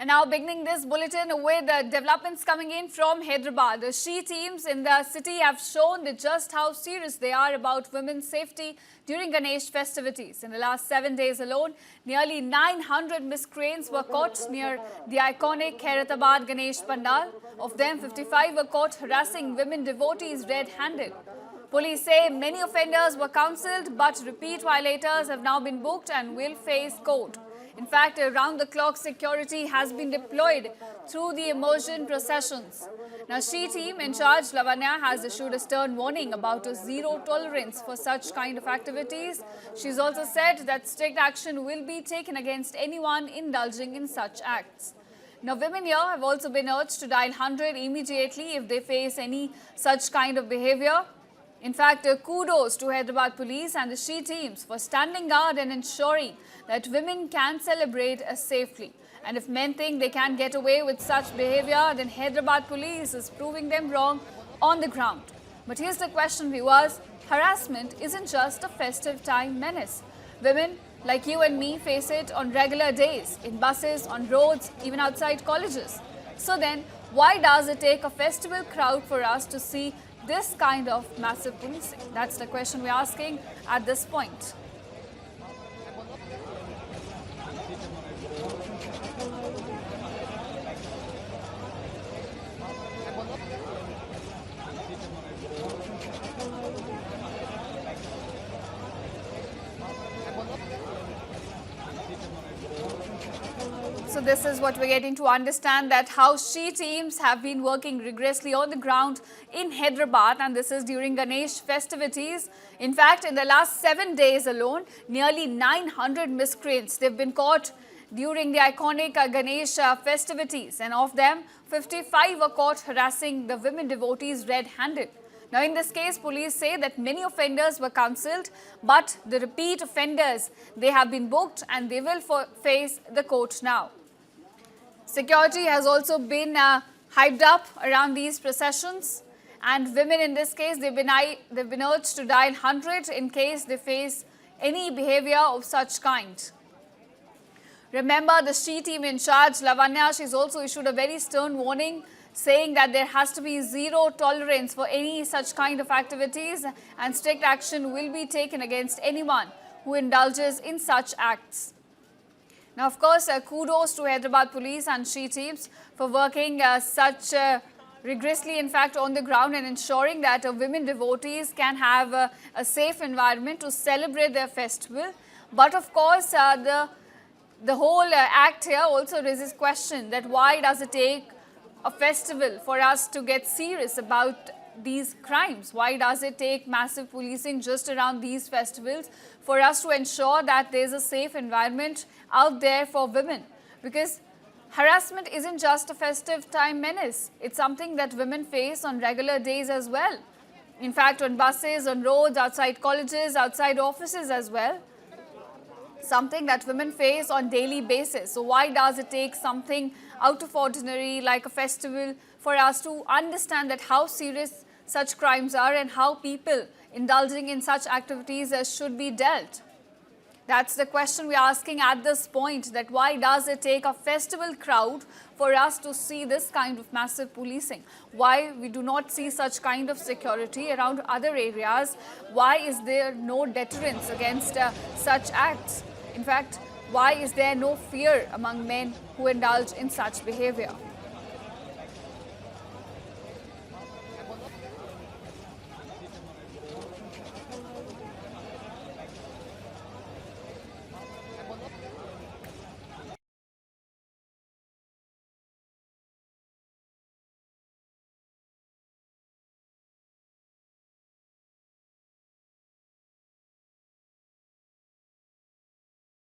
And now beginning this bulletin with developments coming in from Hyderabad. The She teams in the city have shown just how serious they are about women's safety during Ganesh festivities. In the last 7 days alone, nearly 900 miscreants were caught near the iconic Khairatabad Ganesh Pandal. Of them, 55 were caught harassing women devotees red-handed. Police say many offenders were counselled, but repeat violators have now been booked and will face court. In fact, around-the-clock security has been deployed through the immersion processions. Now, She team in charge, Lavanya, has issued a stern warning about a zero tolerance for such kind of activities. She's also said that strict action will be taken against anyone indulging in such acts. Now, women here have also been urged to dial 100 immediately if they face any such kind of behavior. In fact, kudos to Hyderabad police and the She teams for standing guard and ensuring that women can celebrate safely. And if men think they can get away with such behavior, then Hyderabad police is proving them wrong on the ground. But here's the question, viewers. Harassment isn't just a festive time menace. Women like you and me face it on regular days, in buses, on roads, even outside colleges. So then, why does it take a festival crowd for us to see this kind of massive policing? That's the question we're asking at this point. So this is what we're getting to understand, that how She teams have been working rigorously on the ground in Hyderabad, and this is during Ganesh festivities. In fact, in the last 7 days alone, nearly 900 miscreants, they've been caught during the iconic Ganesh festivities, and of them, 55 were caught harassing the women devotees red-handed. Now, in this case, police say that many offenders were counselled, but the repeat offenders, they have been booked and they will face the court now. Security has also been hyped up around these processions, and women in this case, they've been urged to dial 100 in case they face any behavior of such kind. Remember, the She team in charge, Lavanya, she's also issued a very stern warning, saying that there has to be zero tolerance for any such kind of activities, and strict action will be taken against anyone who indulges in such acts. Now, of course, kudos to Hyderabad police and She teams for working such rigorously, in fact, on the ground and ensuring that women devotees can have a safe environment to celebrate their festival. But of course, the whole act here also raises question that why does it take a festival for us to get serious about these crimes? Why does it take massive policing just around these festivals for us to ensure that there's a safe environment out there for women? Because harassment isn't just a festive time menace. It's something that women face on regular days as well. In fact, on buses, on roads, outside colleges, outside offices as well. Something that women face on daily basis. So why does it take something out of ordinary like a festival for us to understand that how serious such crimes are and how people indulging in such activities should be dealt? That's the question we're asking at this point, that why does it take a festival crowd for us to see this kind of massive policing? Why we do not see such kind of security around other areas? Why is there no deterrence against such acts? In fact, why is there no fear among men who indulge in such behavior?